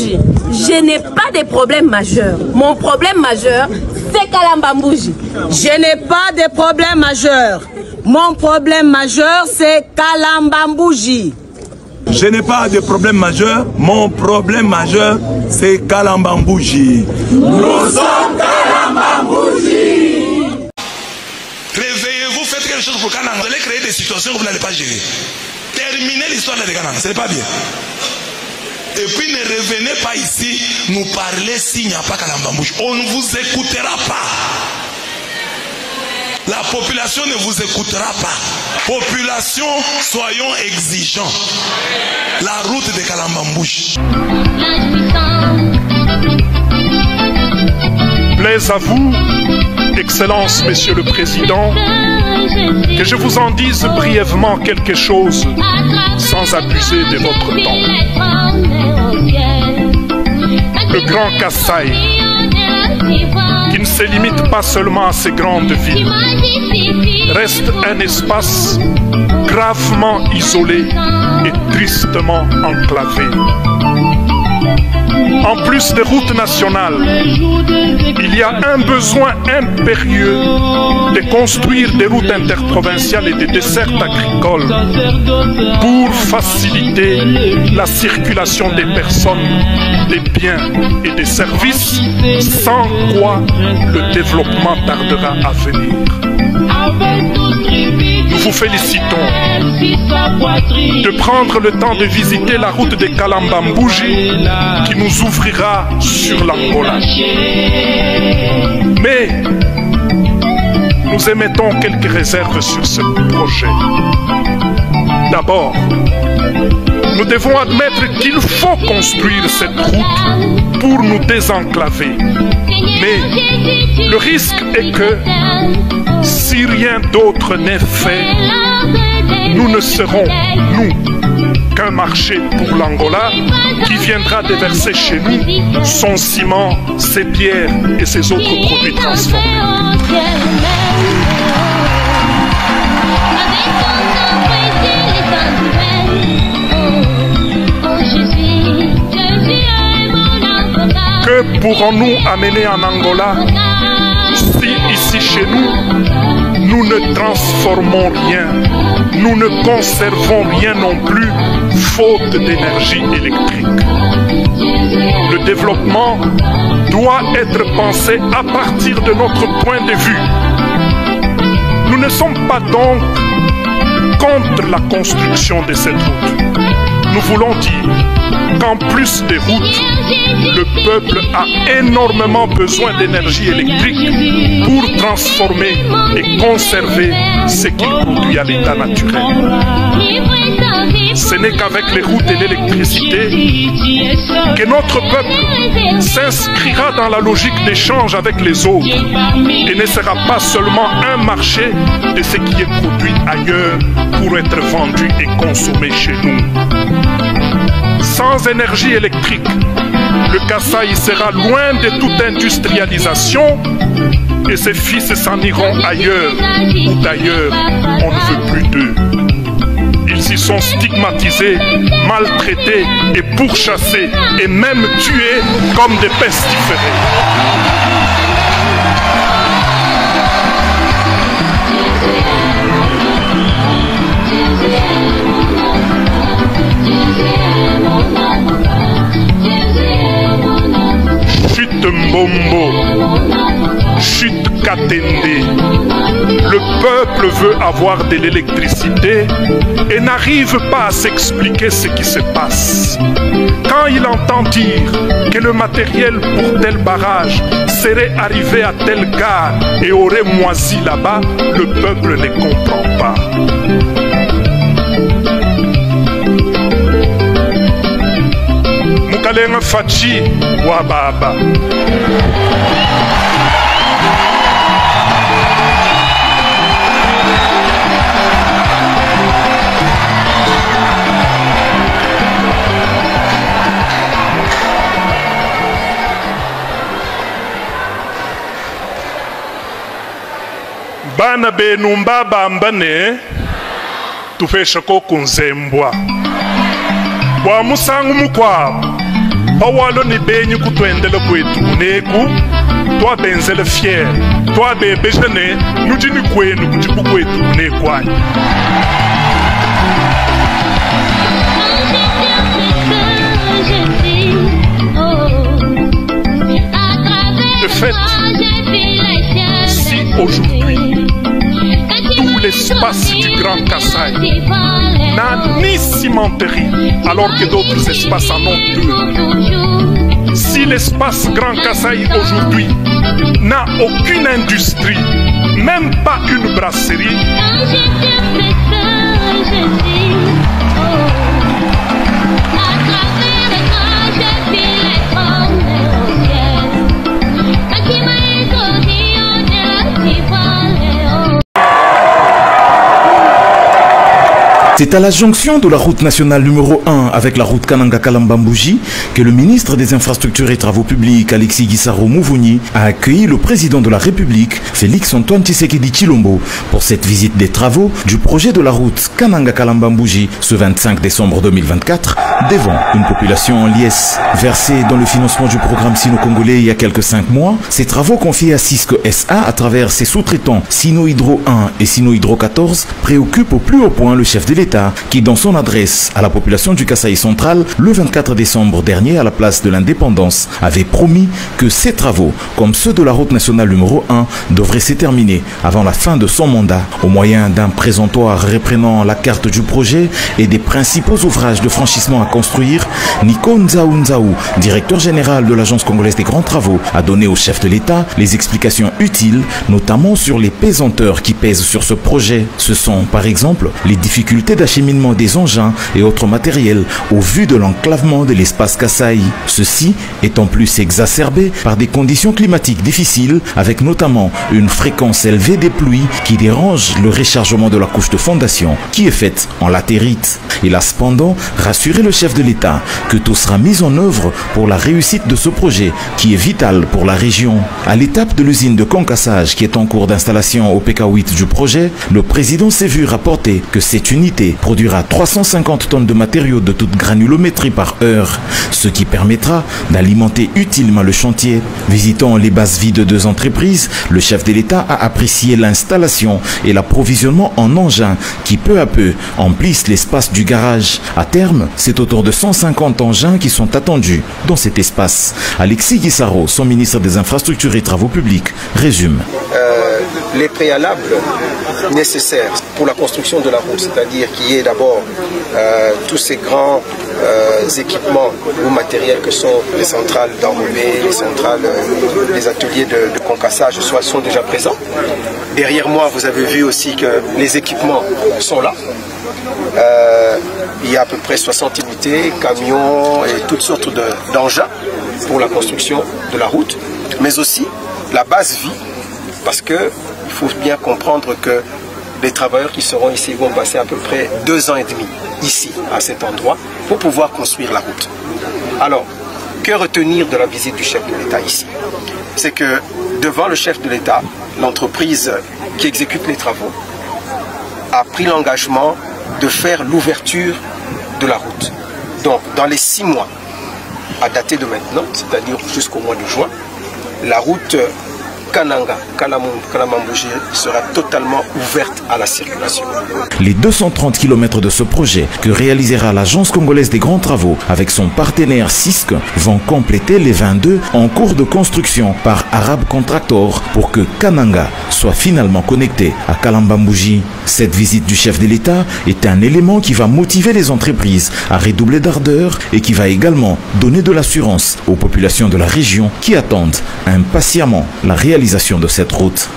Mbouji, je n'ai pas de problème majeur. Mon problème majeur, c'est Kalamba Mbouji. Je n'ai pas de problème majeur. Mon problème majeur, c'est Kalamba Mbouji. Je n'ai pas de problème majeur. Mon problème majeur, c'est Kalamba Mbouji. Nous sommes Kalamba Mbouji. Réveillez-vous, faites quelque chose pour Kananga. Vous allez créer des situations que vous n'allez pas gérer. Terminez l'histoire de Kananga, ce n'est pas bien. Et puis ne revenez pas ici nous parler s'il n'y a pas Kalamba Mbouji. On ne vous écoutera pas. La population ne vous écoutera pas. Population, soyons exigeants. La route de Kalamba Mbouji. Plaise à vous, Excellence, Monsieur le Président, que je vous en dise brièvement quelque chose sans abuser de votre temps. Le Grand Kasaï, qui ne se limite pas seulement à ces grandes villes, reste un espace gravement isolé et tristement enclavé. En plus des routes nationales, il y a un besoin impérieux de construire des routes interprovinciales et des dessertes agricoles pour faciliter la circulation des personnes, des biens et des services, sans quoi le développement tardera à venir. Nous vous félicitons de prendre le temps de visiter la route de Kalamba Mbouji qui nous ouvrira sur l'Angola. Mais nous émettons quelques réserves sur ce projet. D'abord, nous devons admettre qu'il faut construire cette route pour nous désenclaver. Mais le risque est que si rien d'autre n'est fait, nous ne serons, nous, qu'un marché pour l'Angola qui viendra déverser chez nous son ciment, ses pierres et ses autres produits transformés. Que pourrons-nous amener en Angola si ici chez nous, nous ne transformons rien, nous ne conservons rien non plus, faute d'énergie électrique? Le développement doit être pensé à partir de notre point de vue. Nous ne sommes pas donc contre la construction de cette route. Nous voulons dire qu'en plus des routes, le peuple a énormément besoin d'énergie électrique pour transformer et conserver ce qu'il produit à l'état naturel. Ce n'est qu'avec les routes et l'électricité que notre peuple s'inscrira dans la logique d'échange avec les autres et ne sera pas seulement un marché de ce qui est produit ailleurs pour être vendu et consommé chez nous. Sans énergie électrique, le Kasaï sera loin de toute industrialisation et ses fils s'en iront ailleurs, ou d'ailleurs on ne veut plus d'eux. Ils y sont stigmatisés, maltraités et pourchassés et même tués comme des pestiférés. Chute Mbombo, chute Katende. Le peuple veut avoir de l'électricité et n'arrive pas à s'expliquer ce qui se passe. Quand il entend dire que le matériel pour tel barrage serait arrivé à telle gare et aurait moisi là-bas, le peuple ne comprend pas. Mukalenga Fachi Wababa. Bana benumba bambane tufesha ko kunzembwa wa musangu mukwabo Pawalo ni benyu kutwendele kwetu neku. Toi benzele fier. Toi bebe jene. Nujini kwenu kujibu kwetu nekwani. De fait, si aujourd'hui, tout l'espace du Grand Kasaï n'a ni cimenterie, alors que d'autres espaces en ont deux, si l'espace Grand Kasaï aujourd'hui n'a aucune industrie, même pas une brasserie, c'est à la jonction de la route nationale numéro 1 avec la route Kananga-Kalambambouji que le ministre des Infrastructures et Travaux Publics, Alexis Guissaro Mouvouni, a accueilli le président de la République, Félix-Antoine Tshisekedi Tshilombo, pour cette visite des travaux du projet de la route Kananga-Kalambambouji ce 25 décembre 2024, devant une population en liesse. Versée dans le financement du programme sino-congolais il y a quelques 5 mois, ces travaux confiés à Cisco SA à travers ses sous-traitants Sino Hydro 1 et Sino Hydro 14 préoccupent au plus haut point le chef de l'État, qui dans son adresse à la population du Kasaï central le 24 décembre dernier à la place de l'Indépendance avait promis que ces travaux, comme ceux de la route nationale numéro 1, devraient se terminer avant la fin de son mandat au moyen d'un présentoir reprenant la carte du projet et des principaux ouvrages de franchissement à construire. Nico Nzaou Nzaou, directeur général de l'Agence congolaise des grands travaux, a donné au chef de l'État les explications utiles, notamment sur les pesanteurs qui pèsent sur ce projet. Ce sont par exemple les difficultés d'acheminement des engins et autres matériels au vu de l'enclavement de l'espace Kasaï. Ceci étant plus exacerbé par des conditions climatiques difficiles avec notamment une fréquence élevée des pluies qui dérange le rechargement de la couche de fondation qui est faite en latérite. Il a cependant rassuré le chef de l'État que tout sera mis en œuvre pour la réussite de ce projet qui est vital pour la région. À l'étape de l'usine de concassage qui est en cours d'installation au PK8 du projet, le président s'est vu rapporter que cette unité produira 350 tonnes de matériaux de toute granulométrie par heure, ce qui permettra d'alimenter utilement le chantier. Visitant les bases vides de 2 entreprises, le chef de l'État a apprécié l'installation et l'approvisionnement en engins qui peu à peu emplissent l'espace du garage. À terme, c'est autour de 150 engins qui sont attendus dans cet espace. Alexis Guissaro, son ministre des Infrastructures et Travaux Publics, résume. Les préalables nécessaires pour la construction de la route, c'est-à-dire qu'il y ait d'abord tous ces grands équipements ou matériels que sont les centrales d'enrobé, les centrales, les ateliers de concassage sont déjà présents. Derrière moi, vous avez vu aussi que les équipements sont là. Il y a à peu près 60 unités, camions et toutes sortes d'engins pour la construction de la route, mais aussi la base vie, parce qu'il faut bien comprendre que les travailleurs qui seront ici vont passer à peu près 2 ans et demi ici, à cet endroit, pour pouvoir construire la route. Alors, que retenir de la visite du chef de l'État ici? C'est que devant le chef de l'État, l'entreprise qui exécute les travaux a pris l'engagement de faire l'ouverture de la route. Donc, dans les 6 mois, à dater de maintenant, c'est-à-dire jusqu'au mois de juin, la route Kananga-Kalambambouji sera totalement ouverte à la circulation. Les 230 km de ce projet que réalisera l'Agence congolaise des grands travaux avec son partenaire Cisco vont compléter les 22 en cours de construction par Arab Contractor pour que Kananga soit finalement connecté à Kalambambouji. Cette visite du chef de l'État est un élément qui va motiver les entreprises à redoubler d'ardeur et qui va également donner de l'assurance aux populations de la région qui attendent impatiemment la réalisation de cette route.